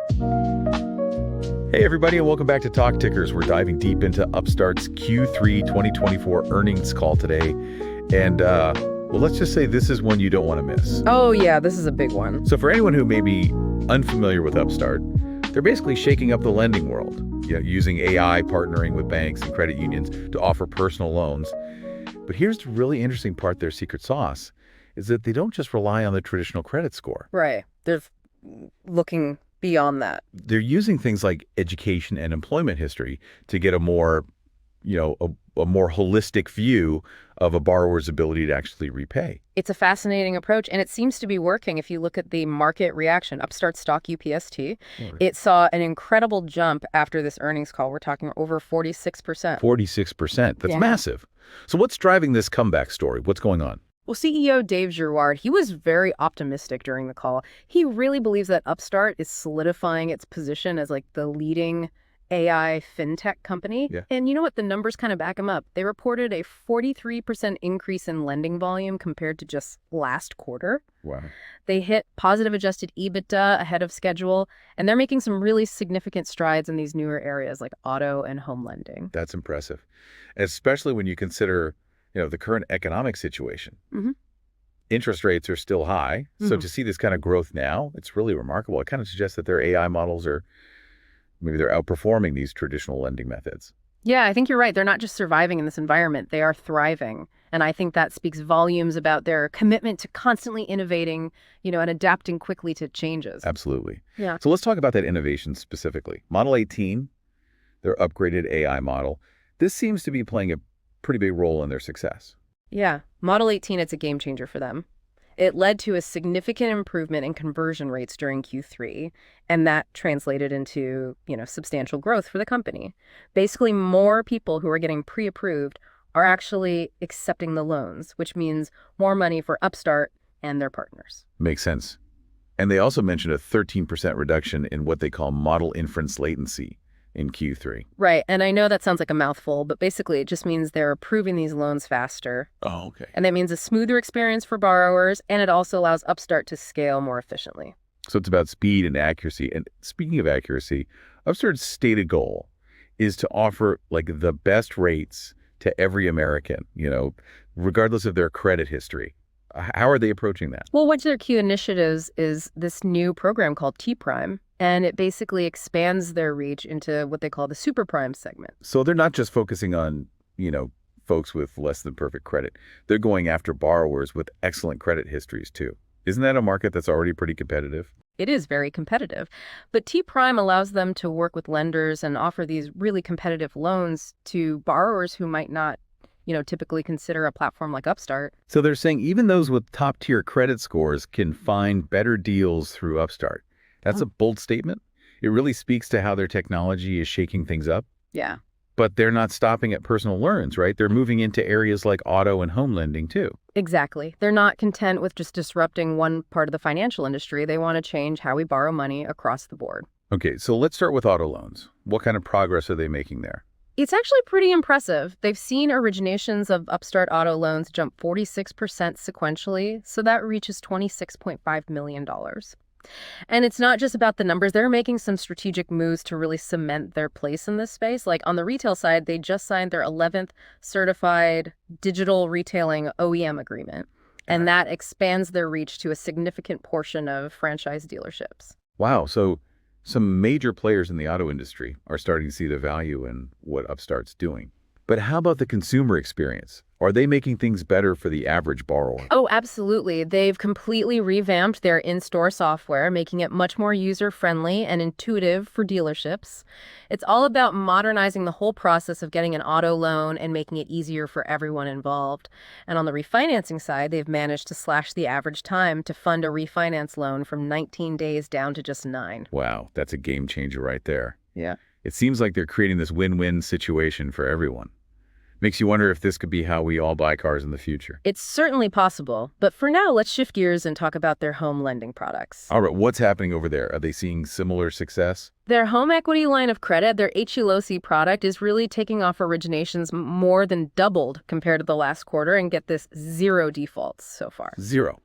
Hey everybody, and welcome back to Talk Tickers. We're diving deep into Upstart's Q3 2024 earnings call today. And, well, let's just say this is one you don't want to miss. Oh yeah, this is a big one. So for anyone who may be unfamiliar with Upstart, they're basically shaking up the lending world, using AI, partnering with banks and credit unions to offer personal loans. But here's the really interesting part, their secret sauce, is that they don't just rely on the traditional credit score. Right. They're looking beyond that. They're using things like education and employment history to get a more, a more holistic view of a borrower's ability to actually repay. It's a fascinating approach, and it seems to be working. If you look at the market reaction, Upstart stock UPST, it saw an incredible jump after this earnings call. We're talking over 46%. 46%. That's massive. So what's driving this comeback story? What's going on? Well, CEO Dave Girouard, he was very optimistic during the call. He really believes that Upstart is solidifying its position as like the leading AI fintech company. Yeah. And you know what? The numbers kind of back him up. They reported a 43% increase in lending volume compared to just last quarter. Wow. They hit positive adjusted EBITDA ahead of schedule, and they're making some really significant strides in these newer areas like auto and home lending. That's impressive, especially when you consider the current economic situation. Mm-hmm. Interest rates are still high. So to see this kind of growth now, it's really remarkable. It kind of suggests that their AI models maybe they're outperforming these traditional lending methods. Yeah, I think you're right. They're not just surviving in this environment, they are thriving. And I think that speaks volumes about their commitment to constantly innovating, and adapting quickly to changes. Absolutely. Yeah. So let's talk about that innovation specifically. Model 18, their upgraded AI model, this seems to be playing a pretty big role in their success. Yeah. Model 18, it's a game changer for them. It led to a significant improvement in conversion rates during Q3, and that translated into, substantial growth for the company. Basically, more people who are getting pre-approved are actually accepting the loans, which means more money for Upstart and their partners. Makes sense. And they also mentioned a 13% reduction in what they call model inference latency in Q3. Right. And I know that sounds like a mouthful, but basically it just means they're approving these loans faster. Oh, okay. And that means a smoother experience for borrowers, and it also allows Upstart to scale more efficiently. So it's about speed and accuracy. And speaking of accuracy, Upstart's stated goal is to offer like the best rates to every American, regardless of their credit history. How are they approaching that? Well, one of their key initiatives is this new program called T-Prime, and it basically expands their reach into what they call the super prime segment. So they're not just focusing on, folks with less than perfect credit. They're going after borrowers with excellent credit histories too. Isn't that a market that's already pretty competitive? It is very competitive, but T-Prime allows them to work with lenders and offer these really competitive loans to borrowers who might not typically consider a platform like Upstart. So they're saying even those with top-tier credit scores can find better deals through Upstart. That's a bold statement. It really speaks to how their technology is shaking things up. Yeah. But they're not stopping at personal loans, right? They're moving into areas like auto and home lending too. Exactly. They're not content with just disrupting one part of the financial industry. They want to change how we borrow money across the board. Okay, so let's start with auto loans. What kind of progress are they making there? It's actually pretty impressive. They've seen originations of Upstart auto loans jump 46% sequentially, so that reaches $26.5 million. And it's not just about the numbers. They're making some strategic moves to really cement their place in this space. Like on the retail side, they just signed their 11th certified digital retailing OEM agreement, and that expands their reach to a significant portion of franchise dealerships. Wow, so some major players in the auto industry are starting to see the value in what Upstart's doing. But how about the consumer experience? Are they making things better for the average borrower? Oh, absolutely. They've completely revamped their in-store software, making it much more user-friendly and intuitive for dealerships. It's all about modernizing the whole process of getting an auto loan and making it easier for everyone involved. And on the refinancing side, they've managed to slash the average time to fund a refinance loan from 19 days down to just 9. Wow, that's a game changer right there. Yeah. It seems like they're creating this win-win situation for everyone. Makes you wonder if this could be how we all buy cars in the future. It's certainly possible, but for now, let's shift gears and talk about their home lending products. All right, what's happening over there? Are they seeing similar success? Their home equity line of credit, their HELOC product, is really taking off originations more than doubled compared to the last quarter, and get this, 0 defaults so far. 0.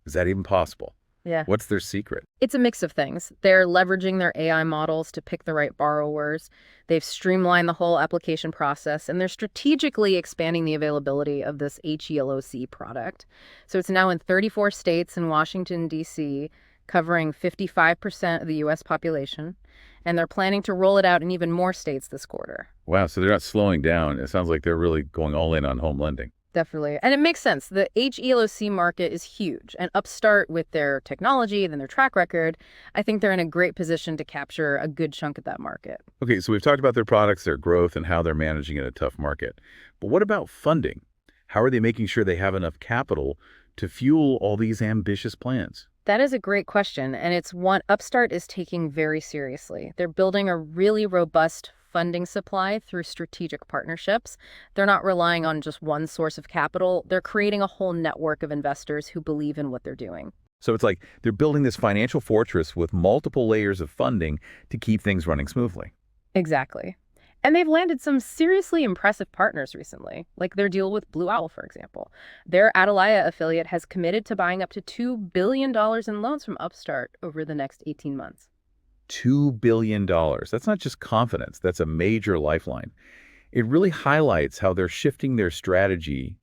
Is that even possible? Yeah. What's their secret? It's a mix of things. They're leveraging their AI models to pick the right borrowers. They've streamlined the whole application process, and they're strategically expanding the availability of this HELOC product. So it's now in 34 states and Washington, D.C., covering 55% of the U.S. population, and they're planning to roll it out in even more states this quarter. Wow, so they're not slowing down. It sounds like they're really going all in on home lending. Definitely. And it makes sense. The HELOC market is huge. And Upstart, with their technology and their track record, I think they're in a great position to capture a good chunk of that market. Okay, so we've talked about their products, their growth, and how they're managing in a tough market. But what about funding? How are they making sure they have enough capital to fuel all these ambitious plans? That is a great question, and it's one Upstart is taking very seriously. They're building a really robust funding supply through strategic partnerships. They're not relying on just one source of capital. They're creating a whole network of investors who believe in what they're doing. So it's like they're building this financial fortress with multiple layers of funding to keep things running smoothly. Exactly. And they've landed some seriously impressive partners recently, like their deal with Blue Owl, for example. Their Atalaya affiliate has committed to buying up to $2 billion in loans from Upstart over the next 18 months. $2 billion. That's not just confidence. That's a major lifeline. It really highlights how they're shifting their strategy,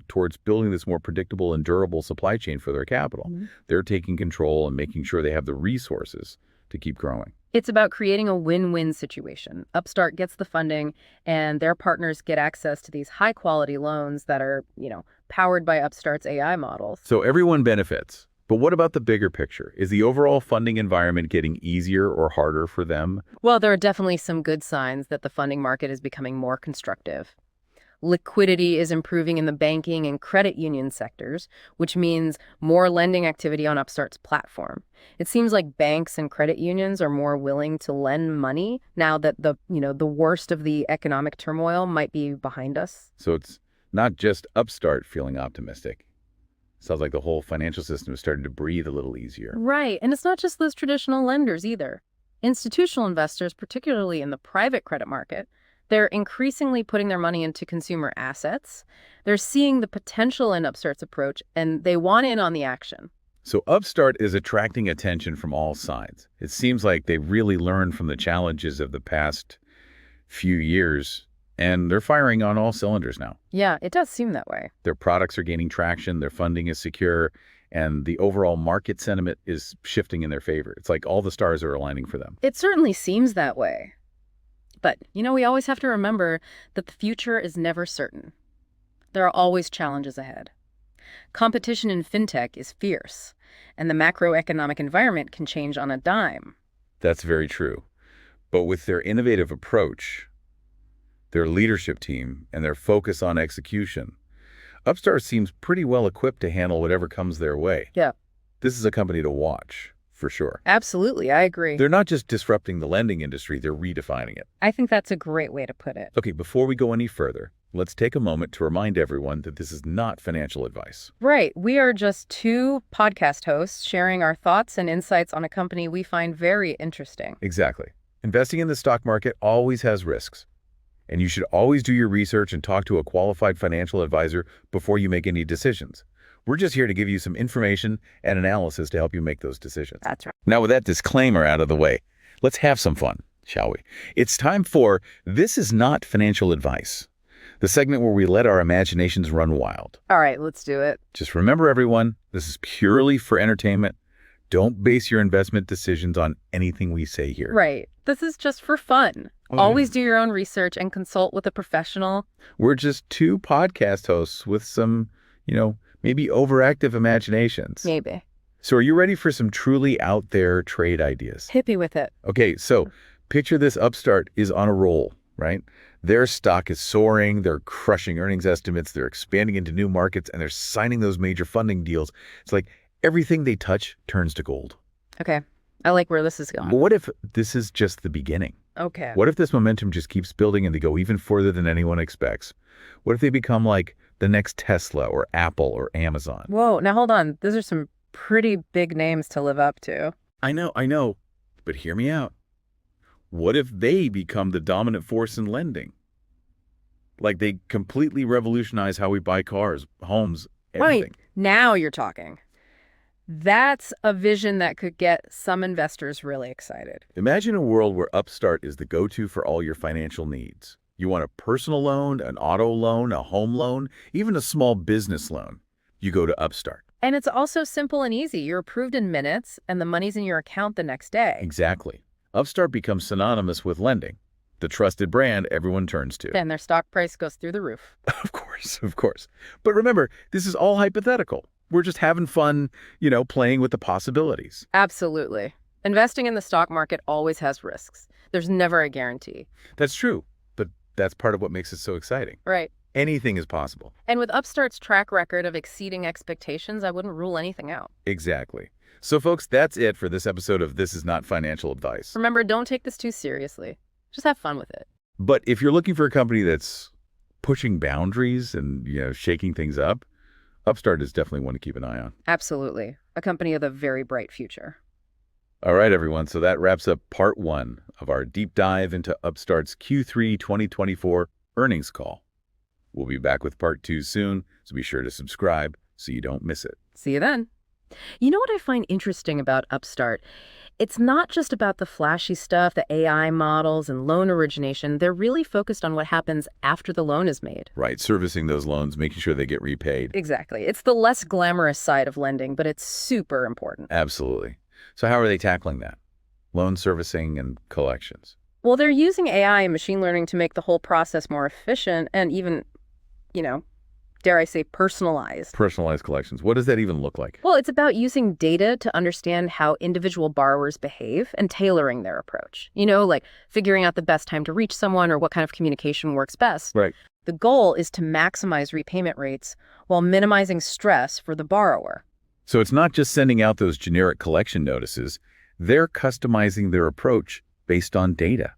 towards building this more predictable and durable supply chain for their capital. They're taking control and making sure they have the resources to keep growing. It's about creating a win-win situation. Upstart gets the funding, and their partners get access to these high-quality loans that are, powered by Upstart's AI models. So everyone benefits. But what about the bigger picture? Is the overall funding environment getting easier or harder for them? Well, there are definitely some good signs that the funding market is becoming more constructive. Liquidity is improving in the banking and credit union sectors, which means more lending activity on Upstart's platform. It seems like banks and credit unions are more willing to lend money now that the worst of the economic turmoil might be behind us. So it's not just Upstart feeling optimistic. Sounds like the whole financial system is starting to breathe a little easier. Right. And it's not just those traditional lenders either. Institutional investors, particularly in the private credit market, they're increasingly putting their money into consumer assets. They're seeing the potential in Upstart's approach, and they want in on the action. So Upstart is attracting attention from all sides. It seems like they've really learned from the challenges of the past few years, and they're firing on all cylinders now. Yeah, it does seem that way. Their products are gaining traction, their funding is secure, and the overall market sentiment is shifting in their favor. It's like all the stars are aligning for them. It certainly seems that way. But, we always have to remember that the future is never certain. There are always challenges ahead. Competition in fintech is fierce, and the macroeconomic environment can change on a dime. That's very true. But with their innovative approach, their leadership team, and their focus on execution, Upstart seems pretty well equipped to handle whatever comes their way. Yeah. This is a company to watch, for sure. Absolutely, I agree. They're not just disrupting the lending industry, they're redefining it. I think that's a great way to put it. Okay, before we go any further, let's take a moment to remind everyone that this is not financial advice. Right. We are just two podcast hosts sharing our thoughts and insights on a company we find very interesting. Exactly. Investing in the stock market always has risks. And you should always do your research and talk to a qualified financial advisor before you make any decisions. We're just here to give you some information and analysis to help you make those decisions. That's right. Now, with that disclaimer out of the way, let's have some fun, shall we? It's time for This Is Not Financial Advice, the segment where we let our imaginations run wild. All right, let's do it. Just remember, everyone, this is purely for entertainment. Don't base your investment decisions on anything we say here. Right. This is just for fun. Always do your own research and consult with a professional. We're just two podcast hosts with some, maybe overactive imaginations. Maybe. So are you ready for some truly out there trade ideas? Hit me with it. Okay, so picture this Upstart is on a roll, right? Their stock is soaring, they're crushing earnings estimates, they're expanding into new markets, and they're signing those major funding deals. It's like everything they touch turns to gold. Okay. I like where this is going. But what if this is just the beginning? Okay. What if this momentum just keeps building and they go even further than anyone expects? What if they become like the next Tesla or Apple or Amazon? Whoa, now hold on. Those are some pretty big names to live up to. I know, but hear me out. What if they become the dominant force in lending? Like they completely revolutionize how we buy cars, homes, everything. Wait, now you're talking. That's a vision that could get some investors really excited. Imagine a world where Upstart is the go-to for all your financial needs. You want a personal loan, an auto loan, a home loan, even a small business loan. You go to Upstart. And it's also simple and easy. You're approved in minutes, and the money's in your account the next day. Exactly. Upstart becomes synonymous with lending, the trusted brand everyone turns to. And their stock price goes through the roof. Of course, of course. But remember, this is all hypothetical. We're just having fun, playing with the possibilities. Absolutely. Investing in the stock market always has risks. There's never a guarantee. That's true, but that's part of what makes it so exciting. Right. Anything is possible. And with Upstart's track record of exceeding expectations, I wouldn't rule anything out. Exactly. So folks, that's it for this episode of This Is Not Financial Advice. Remember, don't take this too seriously. Just have fun with it. But if you're looking for a company that's pushing boundaries and, shaking things up, Upstart is definitely one to keep an eye on. Absolutely. A company with a very bright future. All right, everyone. So that wraps up part 1 of our deep dive into Upstart's Q3 2024 earnings call. We'll be back with part 2 soon, so be sure to subscribe so you don't miss it. See you then. You know what I find interesting about Upstart? It's not just about the flashy stuff, the AI models and loan origination. They're really focused on what happens after the loan is made. Right, servicing those loans, making sure they get repaid. Exactly. It's the less glamorous side of lending, but it's super important. Absolutely. So how are they tackling that? Loan servicing and collections. Well, they're using AI and machine learning to make the whole process more efficient and even, dare I say, personalized. Personalized collections. What does that even look like? Well, it's about using data to understand how individual borrowers behave and tailoring their approach. Like figuring out the best time to reach someone or what kind of communication works best. Right. The goal is to maximize repayment rates while minimizing stress for the borrower. So it's not just sending out those generic collection notices. They're customizing their approach based on data.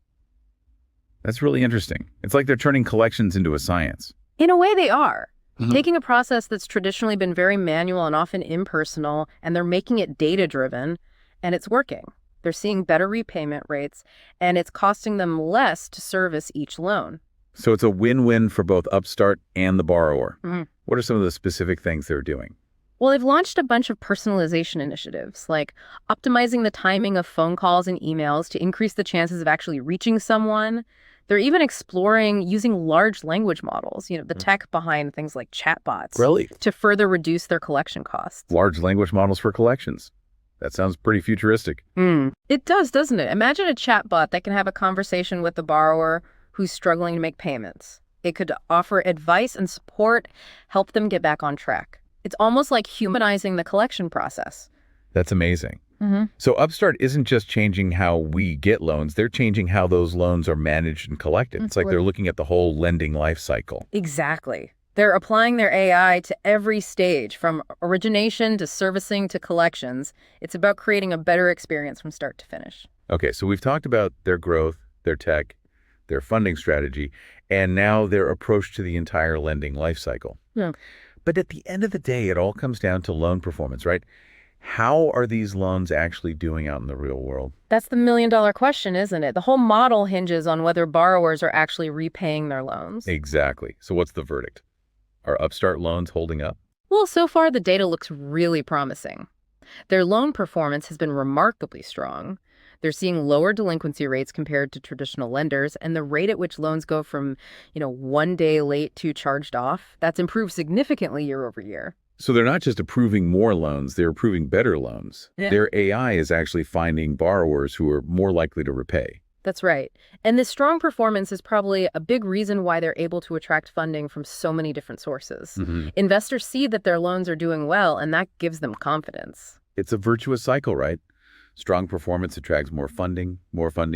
That's really interesting. It's like they're turning collections into a science. In a way, they are. Mm-hmm. Taking a process that's traditionally been very manual and often impersonal, and they're making it data-driven, and it's working. They're seeing better repayment rates, and it's costing them less to service each loan. So it's a win-win for both Upstart and the borrower. Mm-hmm. What are some of the specific things they're doing? Well, they've launched a bunch of personalization initiatives, like optimizing the timing of phone calls and emails to increase the chances of actually reaching someone. They're even exploring using large language models, the tech behind things like chatbots, Really? to further reduce their collection costs. Large language models for collections. That sounds pretty futuristic. It does, doesn't it? Imagine a chatbot that can have a conversation with the borrower who's struggling to make payments. It could offer advice and support, help them get back on track. It's almost like humanizing the collection process. That's amazing. Mm-hmm. So Upstart isn't just changing how we get loans, they're changing how those loans are managed and collected. It's like they're looking at the whole lending life cycle. Exactly. They're applying their AI to every stage, from origination to servicing to collections. It's about creating a better experience from start to finish. Okay, so we've talked about their growth, their tech, their funding strategy, and now their approach to the entire lending life cycle. Yeah. But at the end of the day, it all comes down to loan performance, right? How are these loans actually doing out in the real world? That's the million-dollar question, isn't it? The whole model hinges on whether borrowers are actually repaying their loans. Exactly. So what's the verdict? Are Upstart loans holding up? Well, so far the data looks really promising. Their loan performance has been remarkably strong. They're seeing lower delinquency rates compared to traditional lenders, and the rate at which loans go from, 1 day late to charged off, that's improved significantly year over year. So they're not just approving more loans, they're approving better loans. Yeah. Their AI is actually finding borrowers who are more likely to repay. That's right. And this strong performance is probably a big reason why they're able to attract funding from so many different sources. Mm-hmm. Investors see that their loans are doing well, and that gives them confidence. It's a virtuous cycle, right? Strong performance attracts more funding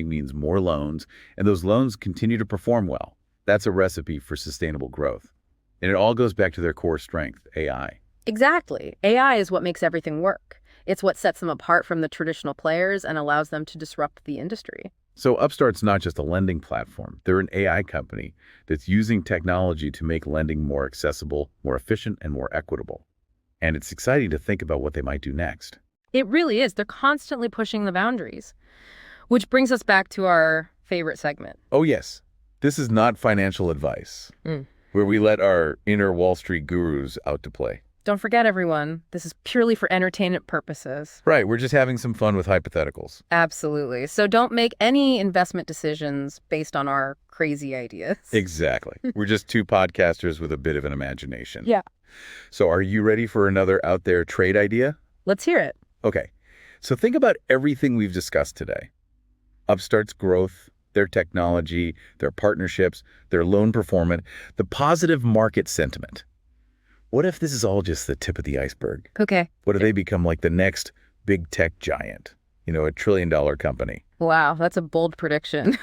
means more loans, and those loans continue to perform well. That's a recipe for sustainable growth. And it all goes back to their core strength, AI. Exactly. AI is what makes everything work. It's what sets them apart from the traditional players and allows them to disrupt the industry. So Upstart's not just a lending platform. They're an AI company that's using technology to make lending more accessible, more efficient, and more equitable. And it's exciting to think about what they might do next. It really is. They're constantly pushing the boundaries. Which brings us back to our favorite segment. Oh, yes. This is not financial advice, where we let our inner Wall Street gurus out to play. Don't forget, everyone, this is purely for entertainment purposes. Right, we're just having some fun with hypotheticals. Absolutely. So don't make any investment decisions based on our crazy ideas. Exactly. We're just two podcasters with a bit of an imagination. Yeah. So are you ready for another out there trade idea? Let's hear it. Okay, so think about everything we've discussed today. Upstart's growth, their technology, their partnerships, their loan performance, the positive market sentiment. What if this is all just the tip of the iceberg? Okay. What if they become like the next big tech giant? You know, $1 trillion company. Wow, that's a bold prediction.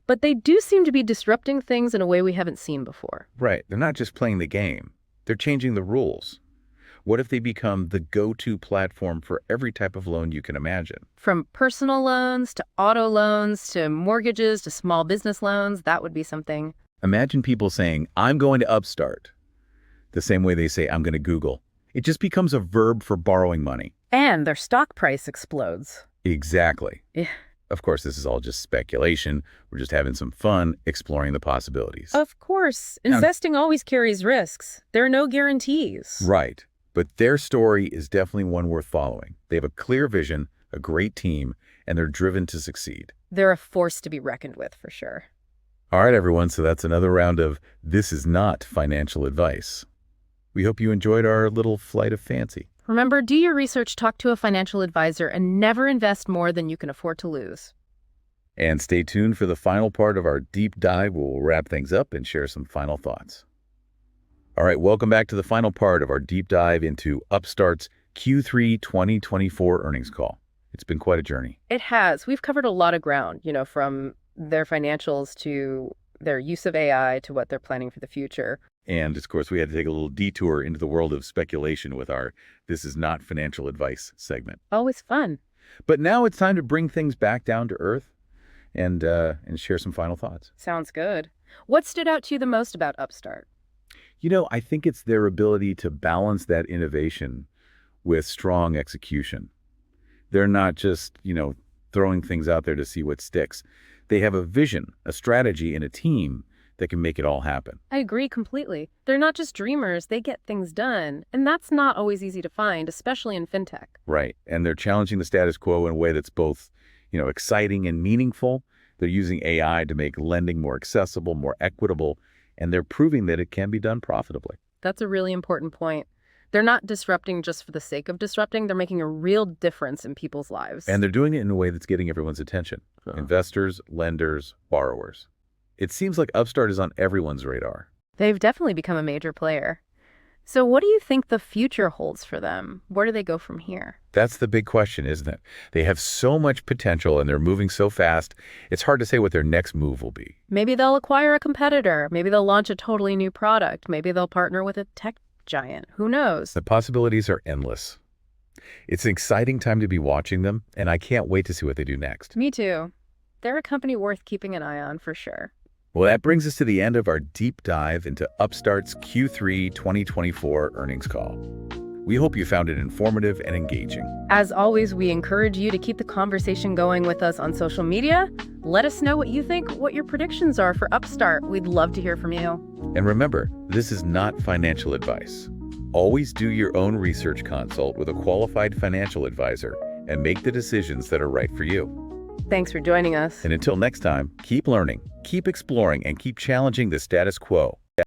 But they do seem to be disrupting things in a way we haven't seen before. Right. They're not just playing the game. They're changing the rules. What if they become the go-to platform for every type of loan you can imagine? From personal loans to auto loans to mortgages to small business loans, that would be something. Imagine people saying, I'm going to Upstart, the same way they say, I'm going to Google. It just becomes a verb for borrowing money. And their stock price explodes. Exactly. Yeah. Of course, this is all just speculation. We're just having some fun exploring the possibilities. Of course. Investing always carries risks. There are no guarantees. Right. But their story is definitely one worth following. They have a clear vision, a great team, and they're driven to succeed. They're a force to be reckoned with, for sure. All right, everyone. So that's another round of This Is Not Financial Advice. We hope you enjoyed our little flight of fancy. Remember, do your research, talk to a financial advisor, and never invest more than you can afford to lose. And stay tuned for the final part of our deep dive. We'll wrap things up and share some final thoughts. All right, welcome back to the final part of our deep dive into Upstart's Q3 2024 earnings call. It's been quite a journey. It has. We've covered a lot of ground, from their financials to their use of AI to what they're planning for the future. And, of course, we had to take a little detour into the world of speculation with our This Is Not Financial Advice segment. Always fun. But now it's time to bring things back down to earth and share some final thoughts. Sounds good. What stood out to you the most about Upstart? I think it's their ability to balance that innovation with strong execution. They're not just, throwing things out there to see what sticks. They have a vision, a strategy, and a team that can make it all happen. I agree completely. They're not just dreamers, they get things done. And that's not always easy to find, especially in fintech. Right. And they're challenging the status quo in a way that's both, exciting and meaningful. They're using AI to make lending more accessible, more equitable, and they're proving that it can be done profitably. That's a really important point. They're not disrupting just for the sake of disrupting. They're making a real difference in people's lives. And they're doing it in a way that's getting everyone's attention. Investors, lenders, borrowers. It seems like Upstart is on everyone's radar. They've definitely become a major player. So what do you think the future holds for them? Where do they go from here? That's the big question, isn't it? They have so much potential and they're moving so fast, it's hard to say what their next move will be. Maybe they'll acquire a competitor. Maybe they'll launch a totally new product. Maybe they'll partner with a tech giant. Who knows? The possibilities are endless. It's an exciting time to be watching them, and I can't wait to see what they do next. Me too. They're a company worth keeping an eye on for sure. Well, that brings us to the end of our deep dive into Upstart's Q3 2024 earnings call. We hope you found it informative and engaging. As always, we encourage you to keep the conversation going with us on social media. Let us know what you think, what your predictions are for Upstart. We'd love to hear from you. And remember, this is not financial advice. Always do your own research consult with a qualified financial advisor and make the decisions that are right for you. Thanks for joining us. And until next time, keep learning, keep exploring, and keep challenging the status quo.